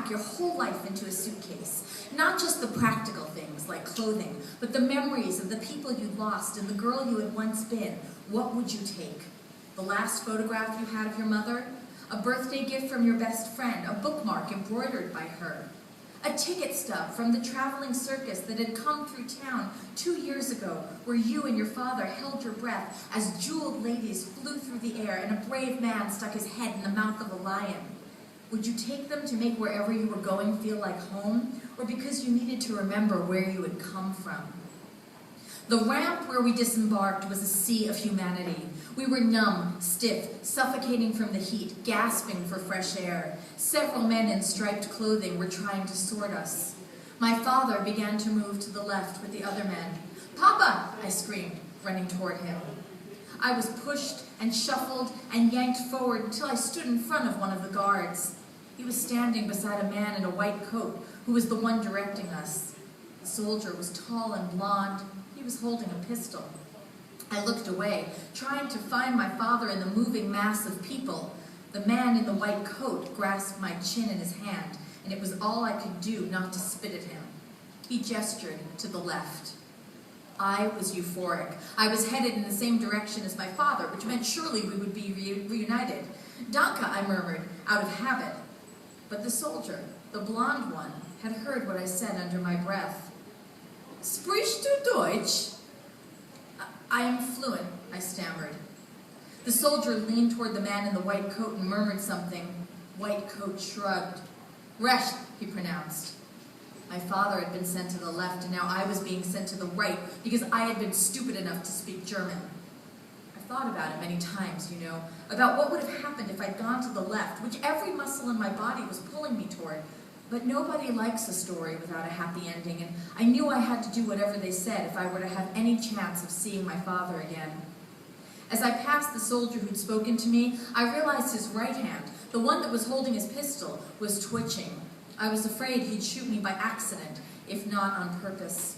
pack your whole life into a suitcase. Not just the practical things like clothing, but the memories of the people you lost and the girl you had once been. What would you take? The last photograph you had of your mother? A birthday gift from your best friend, a bookmark embroidered by her? A ticket stub from the traveling circus that had come through town 2 years ago, where you and your father held your breath as jeweled ladies flew through the air and a brave man stuck his head in the mouth of a lion? Would you take them to make wherever you were going feel like home, or because you needed to remember where you had come from? The ramp where we disembarked was a sea of humanity. We were numb, stiff, suffocating from the heat, gasping for fresh air. Several men in striped clothing were trying to sort us. My father began to move to the left with the other men. "Papa!" I screamed, running toward him. I was pushed and shuffled and yanked forward until I stood in front of one of the guards. He was standing beside a man in a white coat who was the one directing us. The soldier was tall and blonde. He was holding a pistol. I looked away, trying to find my father in the moving mass of people. The man in the white coat grasped my chin in his hand, and it was all I could do not to spit at him. He gestured to the left. I was euphoric. I was headed in the same direction as my father, which meant surely we would be reunited. "Danke," I murmured, out of habit. But the soldier, the blonde one, had heard what I said under my breath. "Sprichst du Deutsch?" "I am fluent," I stammered. The soldier leaned toward the man in the white coat and murmured something. White coat shrugged. "Recht," he pronounced. My father had been sent to the left, and now I was being sent to the right because I had been stupid enough to speak German. I thought about it many times, about what would have happened if I'd gone to the left, which every muscle in my body was pulling me toward. But nobody likes a story without a happy ending, and I knew I had to do whatever they said if I were to have any chance of seeing my father again. As I passed the soldier who'd spoken to me, I realized his right hand, the one that was holding his pistol, was twitching. I was afraid he'd shoot me by accident, if not on purpose.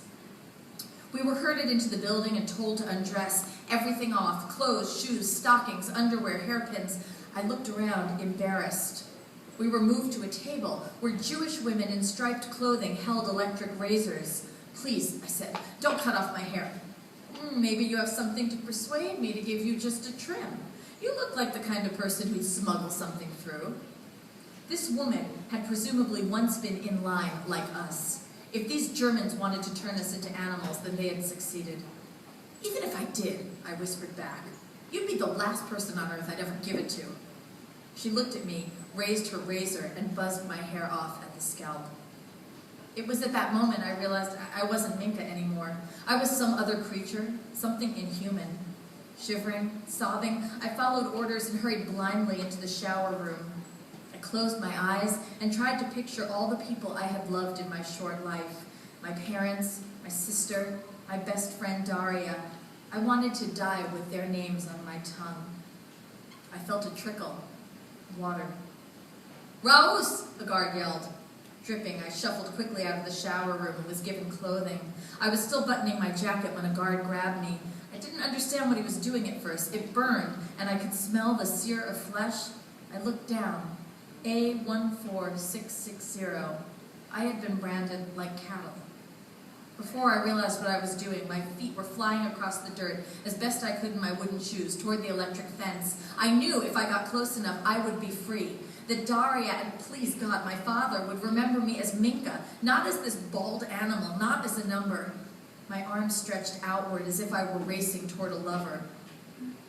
We were herded into the building and told to undress, everything off, clothes, shoes, stockings, underwear, hairpins. I looked around, embarrassed. We were moved to a table where Jewish women in striped clothing held electric razors. "Please," I said, "don't cut off my hair." "Maybe you have something to persuade me to give you just a trim. You look like the kind of person who'd smuggle something through." This woman had presumably once been in line like us. If these Germans wanted to turn us into animals, then they had succeeded. "Even if I did," I whispered back, "you'd be the last person on earth I'd ever give it to." She looked at me, raised her razor, and buzzed my hair off at the scalp. It was at that moment I realized I wasn't Minka anymore. I was some other creature, something inhuman. Shivering, sobbing, I followed orders and hurried blindly into the shower room. I closed my eyes and tried to picture all the people I had loved in my short life. My parents, my sister, my best friend Daria. I wanted to die with their names on my tongue. I felt a trickle. Water. "Raus!" the guard yelled. Dripping, I shuffled quickly out of the shower room and was given clothing. I was still buttoning my jacket when a guard grabbed me. I didn't understand what he was doing at first. It burned, and I could smell the sear of flesh. I looked down. A14660. I had been branded like cattle. Before I realized what I was doing, my feet were flying across the dirt as best I could in my wooden shoes toward the electric fence. I knew if I got close enough, I would be free. That Daria, and please God, my father, would remember me as Minka, not as this bald animal, not as a number. My arms stretched outward as if I were racing toward a lover.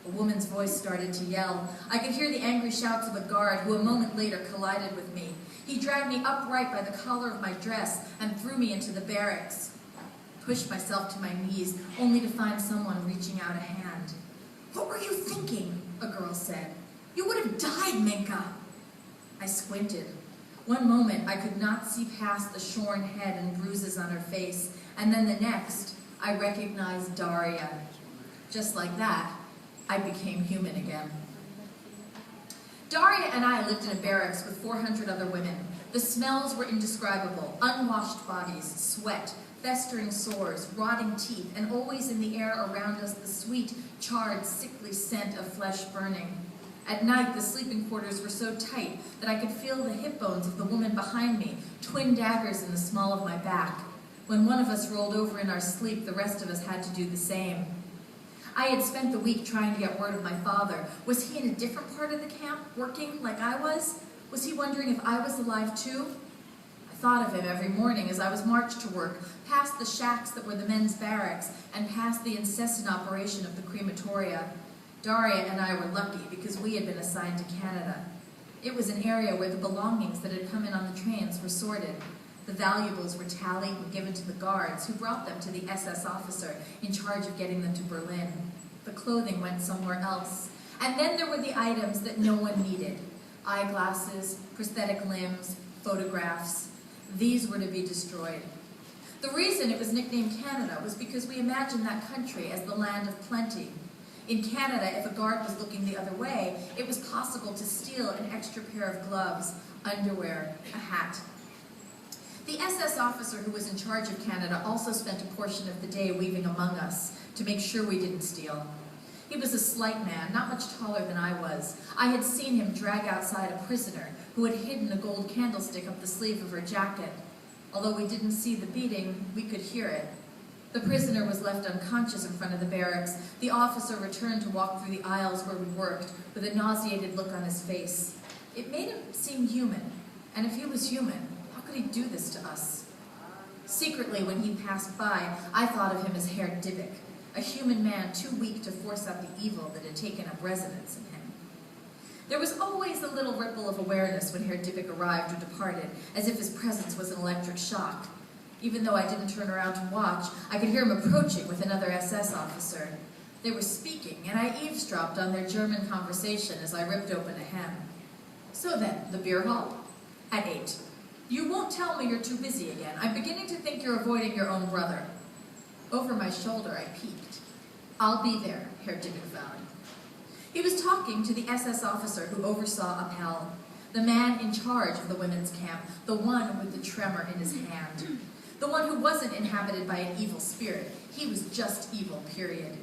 A woman's voice started to yell. I could hear the angry shouts of a guard who a moment later collided with me. He dragged me upright by the collar of my dress and threw me into the barracks. I pushed myself to my knees, only to find someone reaching out a hand. "What were you thinking?" a girl said. "You would have died, Minka." I squinted. One moment I could not see past the shorn head and bruises on her face, and then the next I recognized Daria. Just like that, I became human again. Daria and I lived in a barracks with 400 other women. The smells were indescribable. Unwashed bodies, sweat, festering sores, rotting teeth, and always in the air around us the sweet, charred, sickly scent of flesh burning. At night, the sleeping quarters were so tight that I could feel the hip bones of the woman behind me, twin daggers in the small of my back. When one of us rolled over in our sleep, the rest of us had to do the same. I had spent the week trying to get word of my father. Was he in a different part of the camp, working like I was? Was he wondering if I was alive too? I thought of him every morning as I was marched to work, past the shacks that were the men's barracks, and past the incessant operation of the crematoria. Daria and I were lucky because we had been assigned to Canada. It was an area where the belongings that had come in on the trains were sorted. The valuables were tallied and given to the guards, who brought them to the SS officer in charge of getting them to Berlin. The clothing went somewhere else. And then there were the items that no one needed. Eyeglasses, prosthetic limbs, photographs. These were to be destroyed. The reason it was nicknamed Canada was because we imagined that country as the land of plenty. In Canada, if a guard was looking the other way, it was possible to steal an extra pair of gloves, underwear, a hat. The SS officer who was in charge of Canada also spent a portion of the day weaving among us to make sure we didn't steal. He was a slight man, not much taller than I was. I had seen him drag outside a prisoner who had hidden a gold candlestick up the sleeve of her jacket. Although we didn't see the beating, we could hear it. The prisoner was left unconscious in front of the barracks. The officer returned to walk through the aisles where we worked with a nauseated look on his face. It made him seem human, and if he was human, how could he do this to us? Secretly, when he passed by, I thought of him as Herr Dybbuk, a human man too weak to force out the evil that had taken up residence in him. There was always a little ripple of awareness when Herr Dybbuk arrived or departed, as if his presence was an electric shock. Even though I didn't turn around to watch, I could hear him approaching with another SS officer. They were speaking, and I eavesdropped on their German conversation as I ripped open a hem. So then, the beer hall? At 8. You won't tell me you're too busy again. I'm beginning to think you're avoiding your own brother. Over my shoulder, I peeked. I'll be there, Herr Dybbuk vowed. He was talking to the SS officer who oversaw Appel, the man in charge of the women's camp, the one with the tremor in his hand. The one who wasn't inhabited by an evil spirit. He was just evil, period.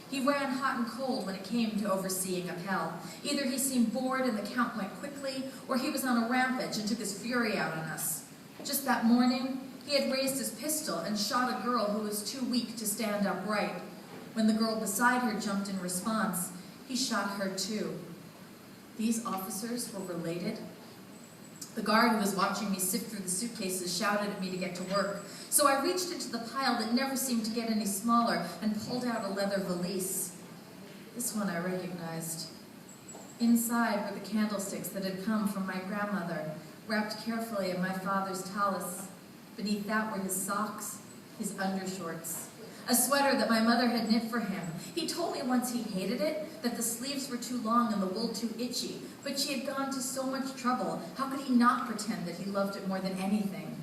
He ran hot and cold when it came to overseeing Appel. Either he seemed bored and the count went quickly, or he was on a rampage and took his fury out on us. Just that morning, he had raised his pistol and shot a girl who was too weak to stand upright. When the girl beside her jumped in response, he shot her too. These officers were related. The guard who was watching me sift through the suitcases shouted at me to get to work. So I reached into the pile that never seemed to get any smaller and pulled out a leather valise. This one I recognized. Inside were the candlesticks that had come from my grandmother, wrapped carefully in my father's tallis. Beneath that were his socks, his undershorts. A sweater that my mother had knit for him. He told me once he hated it, that the sleeves were too long and the wool too itchy, but she had gone to so much trouble. How could he not pretend that he loved it more than anything?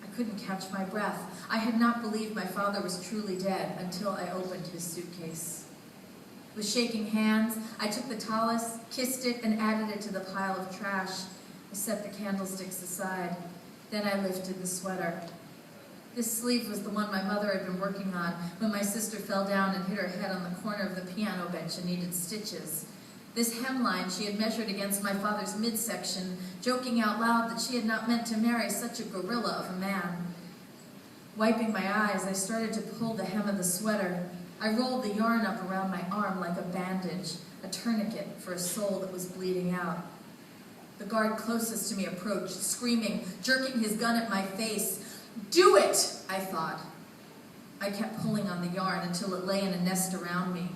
I couldn't catch my breath. I had not believed my father was truly dead until I opened his suitcase. With shaking hands, I took the tallis, kissed it, and added it to the pile of trash. I set the candlesticks aside. Then I lifted the sweater. This sleeve was the one my mother had been working on when my sister fell down and hit her head on the corner of the piano bench and needed stitches. This hemline she had measured against my father's midsection, joking out loud that she had not meant to marry such a gorilla of a man. Wiping my eyes, I started to pull the hem of the sweater. I rolled the yarn up around my arm like a bandage, a tourniquet for a soul that was bleeding out. The guard closest to me approached, screaming, jerking his gun at my face. Do it, I thought. I kept pulling on the yarn until it lay in a nest around me.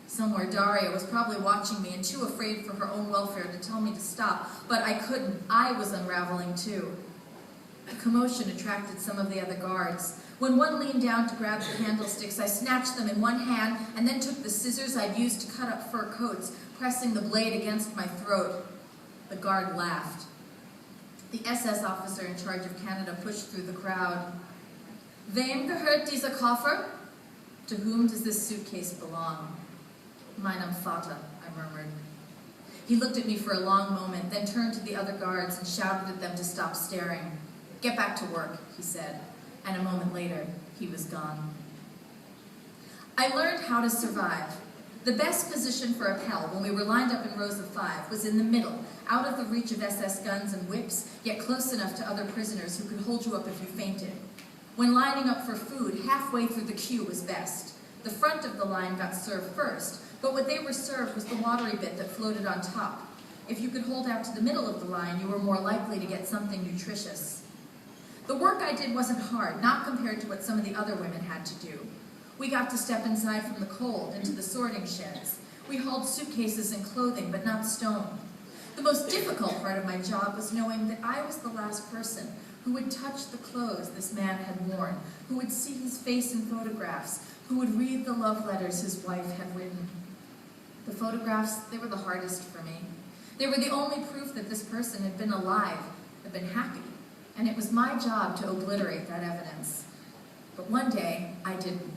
Somewhere Daria was probably watching me and too afraid for her own welfare to tell me to stop, but I couldn't. I was unraveling too. The commotion attracted some of the other guards. When one leaned down to grab the candlesticks, I snatched them in one hand and then took the scissors I'd used to cut up fur coats, pressing the blade against my throat. The guard laughed. The SS officer in charge of Canada pushed through the crowd. Wem gehört dieser Koffer? To whom does this suitcase belong? Meinem Vater, I murmured. He looked at me for a long moment, then turned to the other guards and shouted at them to stop staring. Get back to work, he said, and a moment later, he was gone. I learned how to survive. The best position for a Pell, when we were lined up in rows of 5, was in the middle, out of the reach of SS guns and whips, yet close enough to other prisoners who could hold you up if you fainted. When lining up for food, halfway through the queue was best. The front of the line got served first, but what they were served was the watery bit that floated on top. If you could hold out to the middle of the line, you were more likely to get something nutritious. The work I did wasn't hard, not compared to what some of the other women had to do. We got to step inside from the cold into the sorting sheds. We hauled suitcases and clothing, but not stone. The most difficult part of my job was knowing that I was the last person who would touch the clothes this man had worn, who would see his face in photographs, who would read the love letters his wife had written. The photographs, they were the hardest for me. They were the only proof that this person had been alive, had been happy, and it was my job to obliterate that evidence. But one day, I didn't.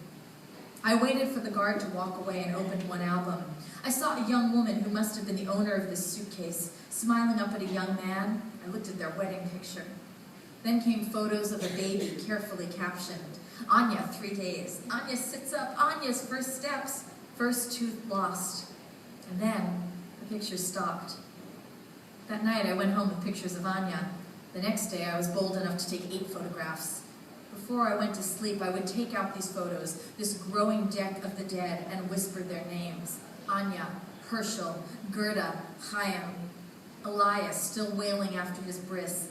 I waited for the guard to walk away and opened one album. I saw a young woman who must have been the owner of this suitcase, smiling up at a young man. I looked at their wedding picture. Then came photos of a baby, carefully captioned. Anya, 3 days. Anya sits up. Anya's first steps. First tooth lost. And then the picture stopped. That night I went home with pictures of Anya. The next day I was bold enough to take 8 photographs. Before I went to sleep, I would take out these photos, this growing deck of the dead, and whisper their names. Anya, Herschel, Gerda, Chaim, Elias, still wailing after his bris,